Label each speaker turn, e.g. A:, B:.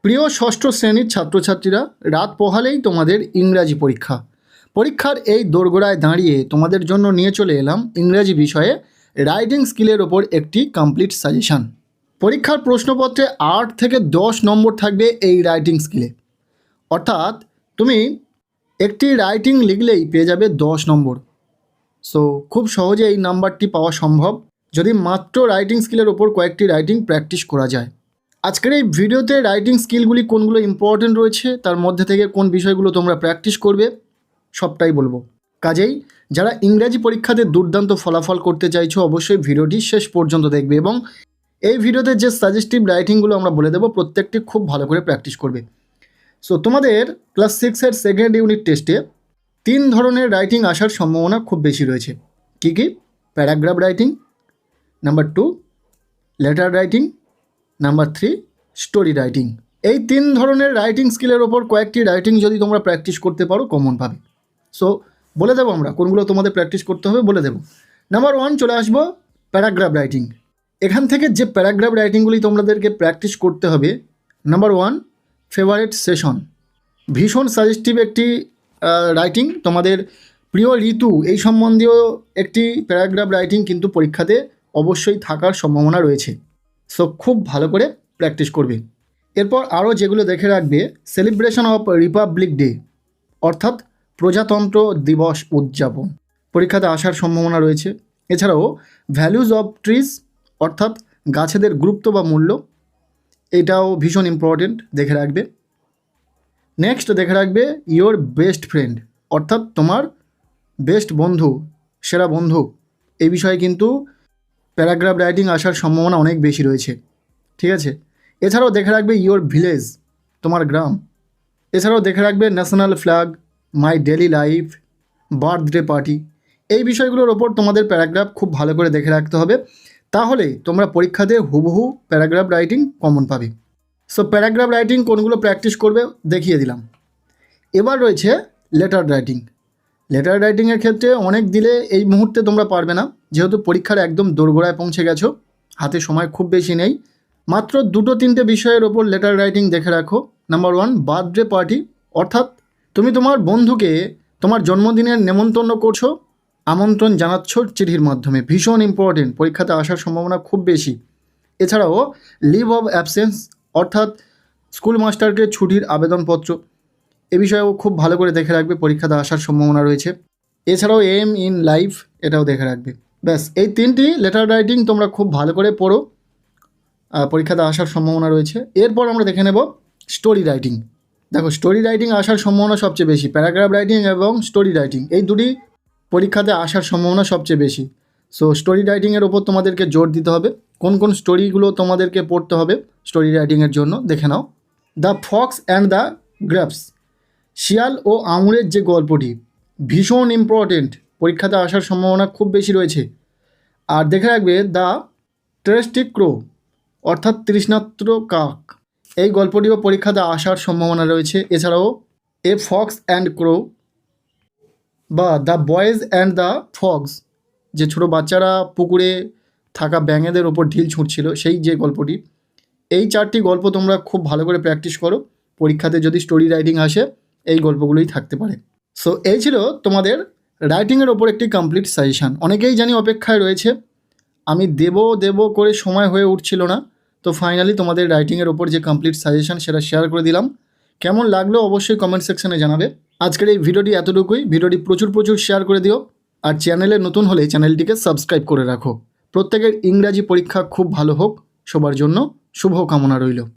A: প্রিয় ষষ্ঠ শ্রেণীর ছাত্রছাত্রীরা, রাত পোহালেই তোমাদের ইংরাজি পরীক্ষা। পরীক্ষার এই দোরগোড়ায় দাঁড়িয়ে তোমাদের জন্য নিয়ে চলে এলাম ইংরাজি বিষয়ে রাইটিং স্কিলের ওপর একটি কমপ্লিট সাজেশান। পরীক্ষার প্রশ্নপত্রে 8 থেকে 10 নম্বর থাকবে এই রাইটিং স্কিলে। অর্থাৎ তুমি একটি রাইটিং লিখলেই পেয়ে যাবে 10 নম্বর। সো খুব সহজে এই নাম্বারটি পাওয়া সম্ভব যদি মাত্র রাইটিং স্কিলের ওপর কয়েকটি রাইটিং প্র্যাকটিস করা যায়। আজকের এই ভিডিওতে রাইটিং স্কিলগুলি কোনগুলো ইম্পর্টেন্ট রয়েছে, তার মধ্যে থেকে কোন বিষয়গুলো তোমরা প্র্যাকটিস করবে সবটাই বলবো। কাজেই যারা ইংরাজি পরীক্ষাতে দুর্দান্ত ফলাফল করতে চাইছো অবশ্যই ভিডিওটি শেষ পর্যন্ত দেখবে এবং এই ভিডিওতে যে সাজেস্টিভ রাইটিংগুলো আমরা বলে দেবো প্রত্যেকটি খুব ভালো করে প্র্যাকটিস করবে। সো তোমাদের ক্লাস 6-এর সেকেন্ড ইউনিট টেস্টে 3 ধরনের রাইটিং আসার সম্ভাবনা খুব বেশি রয়েছে। কী কী? Paragraph writing, number 2 letter writing, number 3 story writing. এই 3 ধরনের রাইটিং স্কিলের ওপর কয়েকটি রাইটিং যদি তোমরা প্র্যাকটিস করতে পারো কমনভাবে। সো বলে দেবো আমরা কোনগুলো তোমাদের প্র্যাকটিস করতে হবে বলে দেবো। নাম্বার 1 চলে আসবো প্যারাগ্রাফ রাইটিং। এখান থেকে যে প্যারাগ্রাফ রাইটিংগুলি তোমাদেরকে প্র্যাকটিস করতে হবে, নাম্বার 1 ফেভারিট সেশন। ভীষণ সাজেস্টিভ একটি রাইটিং। তোমাদের প্রিয় ঋতু এই সম্বন্ধীয় একটি প্যারাগ্রাফ রাইটিং কিন্তু পরীক্ষাতে অবশ্যই থাকার সম্ভাবনা রয়েছে। সো খুব ভালো করে প্র্যাকটিস করবে। এরপর আরও যেগুলো দেখে রাখবে, সেলিব্রেশন অফ রিপাবলিক ডে অর্থাৎ প্রজাতন্ত্র দিবস উদযাপন পরীক্ষাতে আসার সম্ভাবনা রয়েছে। এছাড়াও ভ্যালুজ অফ ট্রিজ অর্থাৎ গাছেদের গুরুত্ব বা মূল্য, এটাও ভীষণ ইম্পর্টেন্ট, দেখে রাখবে। নেক্সট দেখে রাখবে ইয়োর বেস্ট ফ্রেন্ড অর্থাৎ তোমার বেস্ট বন্ধু, সেরা বন্ধু, এই বিষয়ে কিন্তু প্যারাগ্রাফ রাইটিং আসার সম্ভাবনা অনেক বেশি রয়েছে। ঠিক আছে। এছাড়াও দেখে রাখবে ইয়োর ভিলেজ, তোমার গ্রাম। এছাড়াও দেখে রাখবে ন্যাশনাল ফ্ল্যাগ, মাই ডেলি লাইফ, বার্থডে পার্টি। এই বিষয়গুলোর ওপর তোমাদের প্যারাগ্রাফ খুব ভালো করে দেখে রাখতে হবে, তাহলে তোমরা পরীক্ষাতে হুবহু প্যারাগ্রাফ রাইটিং কমন পাবে। সো প্যারাগ্রাফ রাইটিং কোনগুলো প্র্যাকটিস করবে দেখিয়ে দিলাম। এবার রয়েছে লেটার রাইটিং। লেটার রাইটিংয়ের ক্ষেত্রে অনেক দিলে এই মুহূর্তে তোমরা পারবে না, যেহেতু পরীক্ষার একদম দোরগোড়ায় পৌঁছে গেছো, হাতে সময় খুব বেশি নেই। মাত্র 2-3টে বিষয়ের ওপর লেটার রাইটিং দেখে রাখো। নাম্বার 1 বার্থডে পার্টি অর্থাৎ তুমি তোমার বন্ধুকে তোমার জন্মদিনের নেমন্তন্ন করছো, আমন্ত্রণ জানাচ্ছ চিঠির মাধ্যমে, ভীষণ ইম্পর্টেন্ট, পরীক্ষাতে আসার সম্ভাবনা খুব বেশি। এছাড়াও লিভ অফ অ্যাবসেন্স অর্থাৎ স্কুল মাস্টারকে ছুটির আবেদনপত্র, এ বিষয়েও খুব ভালো করে দেখে রাখবে, পরীক্ষাতে আসার সম্ভাবনা রয়েছে। এছাড়াও এম ইন লাইফ, এটাও দেখে রাখবে। ব্যাস এই 3টি লেটার রাইটিং তোমরা খুব ভালো করে পড়ো, পরীক্ষাতে আসার সম্ভাবনা রয়েছে। এরপর আমরা দেখে নেব স্টোরি রাইটিং। দেখো স্টোরি রাইটিং আসার সম্ভাবনা সবচেয়ে বেশি, প্যারাগ্রাফ রাইটিং এবং স্টোরি রাইটিং এই দুটি পরীক্ষাতে আসার সম্ভাবনা সবচেয়ে বেশি। সো স্টোরি রাইটিংয়ের ওপর তোমাদেরকে জোর দিতে হবে। কোন কোন স্টোরিগুলো তোমাদেরকে পড়তে হবে স্টোরি রাইটিংয়ের জন্য দেখে নাও। The fox and the grapes, শিয়াল ও আঙুরের যে গল্পটি, ভীষণ ইম্পর্টেন্ট, পরীক্ষাতে আসার সম্ভাবনা খুব বেশি রয়েছে। আর দেখে রাখবে দ্য ট্রেস্টি ক্রো অর্থাৎ তৃষ্ণার্ত কাক, এই গল্পটিও পরীক্ষাতে আসার সম্ভাবনা রয়েছে। এছাড়াও এ ফক্স অ্যান্ড ক্রো বা the boys and the Fox, যে ছোটো বাচ্চারা পুকুরে থাকা ব্যাঙেদের ওপর ঢিল ছুঁড়ছিল, সেই যে গল্পটি, এই 4টি গল্প তোমরা খুব ভালো করে প্র্যাকটিস করো, পরীক্ষাতে যদি স্টোরি রাইটিং আসে এই গল্পগুলোই থাকতে পারে। সো এই ছিল তোমাদের রাইটিংয়ের ওপর একটি কমপ্লিট সাজেশান। অনেকেই জানি অপেক্ষায় রয়েছে, আমি দেব করে সময় হয়ে উঠছিল না, তো ফাইনালি তোমাদের রাইটিংয়ের ওপর যে কমপ্লিট সাজেশান সেটা শেয়ার করে দিলাম। কেমন লাগলো অবশ্যই কমেন্ট সেকশানে জানাবে। আজকের এই ভিডিওটি এতটুকুই। ভিডিওটি প্রচুর শেয়ার করে দিও, আর চ্যানেলে নতুন হলে চ্যানেলটিকে সাবস্ক্রাইব করে রাখো। প্রত্যেকের ইংরাজি পরীক্ষা খুব ভালো হোক, সবার জন্য শুভ কামনা রইল।